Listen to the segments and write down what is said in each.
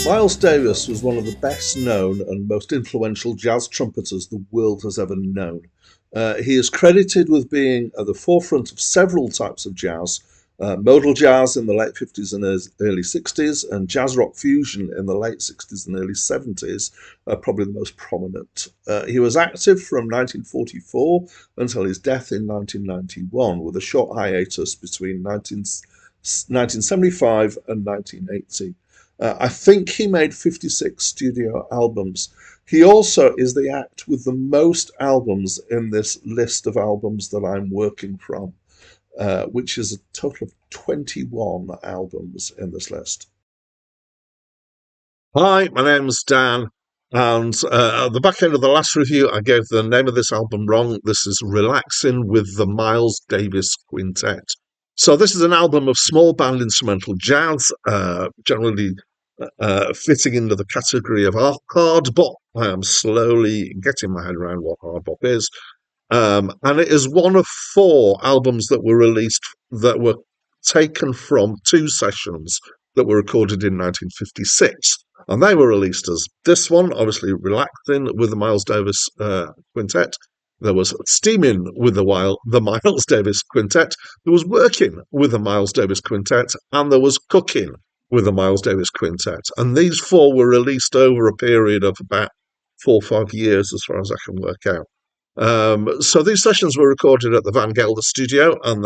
Miles Davis was one of the best known and most influential jazz trumpeters the world has ever known. He is credited with being at the forefront of several types of jazz, modal jazz in the late 50s and early 60s, and jazz rock fusion in the late 60s and early 70s, probably the most prominent. He was active from 1944 until his death in 1991, with a short hiatus between 1975 and 1980. I think he made 56 studio albums. He also is the act with the most albums in this list of albums that I'm working from, which is a total of 21 albums in this list. Hi, my name's Dan, and at the back end of the last review, I gave the name of this album wrong. This is Relaxin with the Miles Davis Quintet. So this is an album of small band instrumental jazz, generally fitting into the category of hard bop. I am slowly getting my head around what hard bop is. And it is one of 4 albums that were released that were taken from 2 sessions that were recorded in 1956. And they were released as this one, obviously Relaxing with the Miles Davis Quintet. There was Steaming with the Miles Davis Quintet. There was Working with the Miles Davis Quintet. And there was Cooking with the Miles Davis Quintet. And these 4 were released over a period of about 4 or 5 years, as far as I can work out. So these sessions were recorded at the Van Gelder studio, and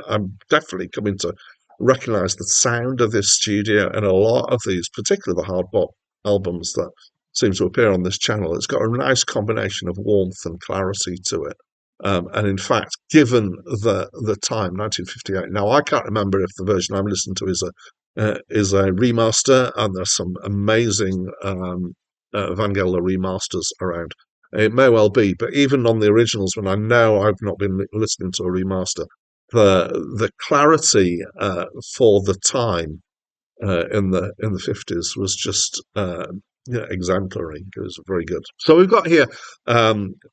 I'm definitely coming to recognise the sound of this studio in a lot of these, particularly the hard bop albums that seem to appear on this channel. It's got a nice combination of warmth and clarity to it. And in fact, given the time, 1958, now I can't remember if the version I'm listening to is a remaster, and there's some amazing Van Gelder remasters around. It may well be, but even on the originals, when I know I've not been listening to a remaster, the clarity for the time in the 50s was just exemplary. It was very good. So we've got here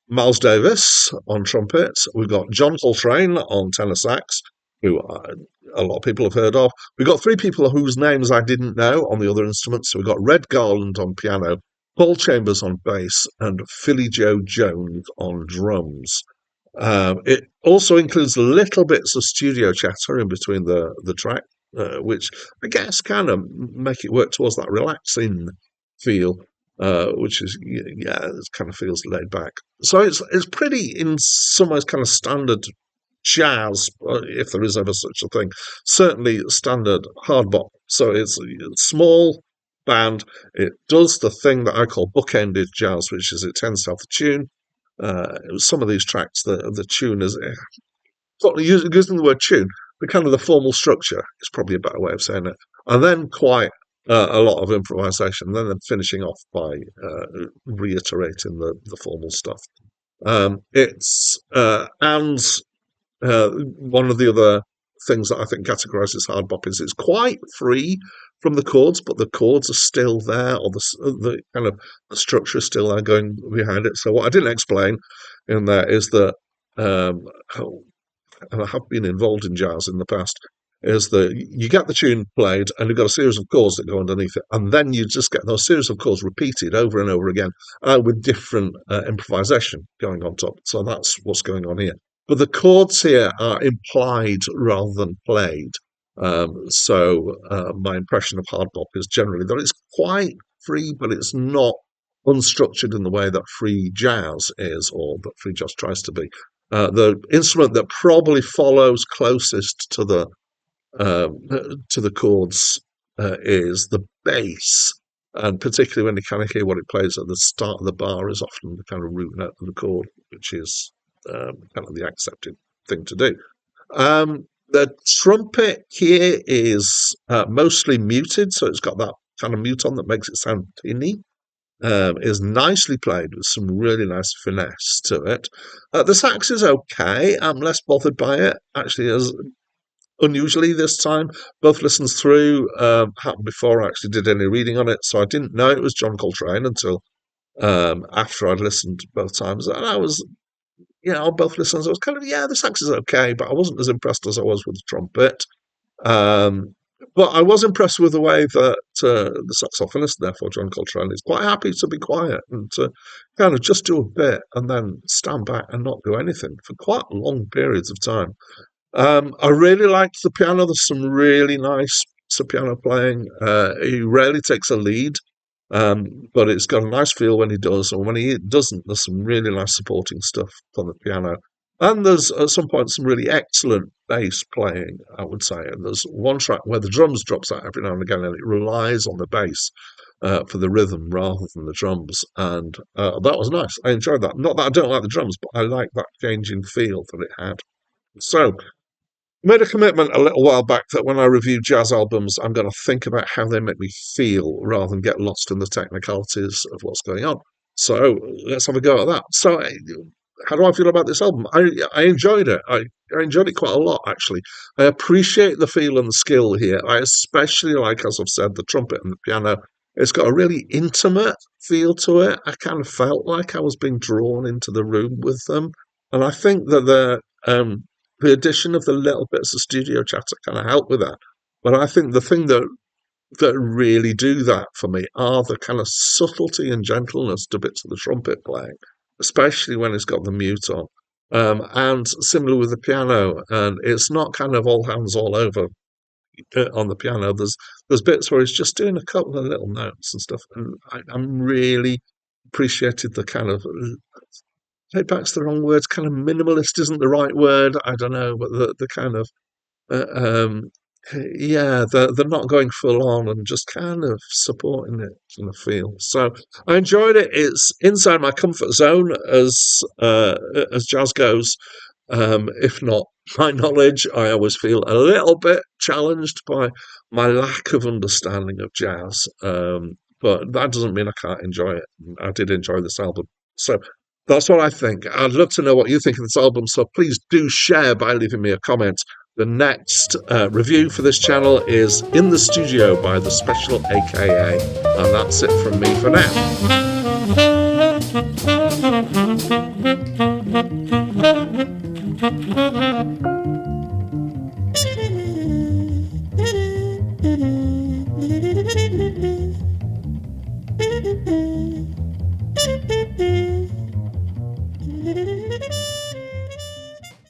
Miles Davis on trumpet. We've got John Coltrane on tenor sax, who a lot of people have heard of. We've got 3 people whose names I didn't know on the other instruments. So we've got Red Garland on piano, Paul Chambers on bass, and Philly Joe Jones on drums. It also includes little bits of studio chatter in between the track, which I guess kind of make it work towards that relaxing feel, which is, it kind of feels laid back. So it's pretty, in some ways, kind of standard jazz, if there is ever such a thing. Certainly standard hard bop. So it's small band. It does the thing that I call bookended jazz, which is it tends to have the tune. Some of these tracks, the tune is using the word tune, but kind of the formal structure is probably a better way of saying it. And then quite a lot of improvisation. Then they're finishing off by reiterating the formal stuff. And one of the other things that I think categorises hard bop is it's quite free from the chords, but the chords are still there, or the kind of the structure is still there going behind it. So what I didn't explain in there is that, and I have been involved in jazz in the past, is that you get the tune played and you've got a series of chords that go underneath it, and then you just get those series of chords repeated over and over again with different improvisation going on top. So that's what's going on here. But the chords here are implied rather than played. So my impression of hard bop is generally that it's quite free, but it's not unstructured in the way that free jazz is, or that free jazz tries to be. The instrument that probably follows closest to the chords is the bass, and particularly when you kind of hear what it plays at the start of the bar is often the kind of root note of the chord, which is kind of the accepted thing to do. The trumpet here is mostly muted, so it's got that kind of mute on that makes it sound tinny. is nicely played with some really nice finesse to it. The sax is okay. I'm less bothered by it, actually, as unusually this time. Both listens through happened before I actually did any reading on it, so I didn't know it was John Coltrane until after I'd listened both times. And I was, on both listens, I was kind of, yeah, the sax is okay, but I wasn't as impressed as I was with the trumpet. Um, but I was impressed with the way that the saxophonist, therefore John Coltrane, is quite happy to be quiet and to kind of just do a bit and then stand back and not do anything for quite long periods of time. I really liked the piano. There's some really nice piano playing. He rarely takes a lead, but it's got a nice feel when he does, and when he doesn't, there's some really nice supporting stuff on the piano. And there's at some point some really excellent bass playing, I would say. And there's one track where the drums drops out every now and again, and it relies on the bass for the rhythm rather than the drums. And that was nice. I enjoyed that. Not that I don't like the drums, but I like that changing feel that it had. So made a commitment a little while back that when I review jazz albums, I'm going to think about how they make me feel rather than get lost in the technicalities of what's going on. So let's have a go at that. So, how do I feel about this album? I enjoyed it. I enjoyed it quite a lot, actually. I appreciate the feel and the skill here. I especially like, as I've said, the trumpet and the piano. It's got a really intimate feel to it. I kind of felt like I was being drawn into the room with them. And I think that the addition of the little bits of studio chatter kind of helped with that. But I think the thing that really do that for me are the kind of subtlety and gentleness to bits of the trumpet playing, especially when it's got the mute on. And similar with the piano, and it's not kind of all hands all over on the piano. There's bits where it's just doing a couple of little notes and stuff, and I'm really appreciated the kind of take back's the wrong word. Kind of minimalist isn't the right word. I don't know, but the kind of uh, um, yeah, they're not going full on and just kind of supporting it in the feel. So I enjoyed it. It's inside my comfort zone as jazz goes. If not my knowledge, I always feel a little bit challenged by my lack of understanding of jazz. But that doesn't mean I can't enjoy it. I did enjoy this album. So that's what I think. I'd love to know what you think of this album, so please do share by leaving me a comment. The next review for this channel is In the Studio by The Special AKA. And that's it from me for now.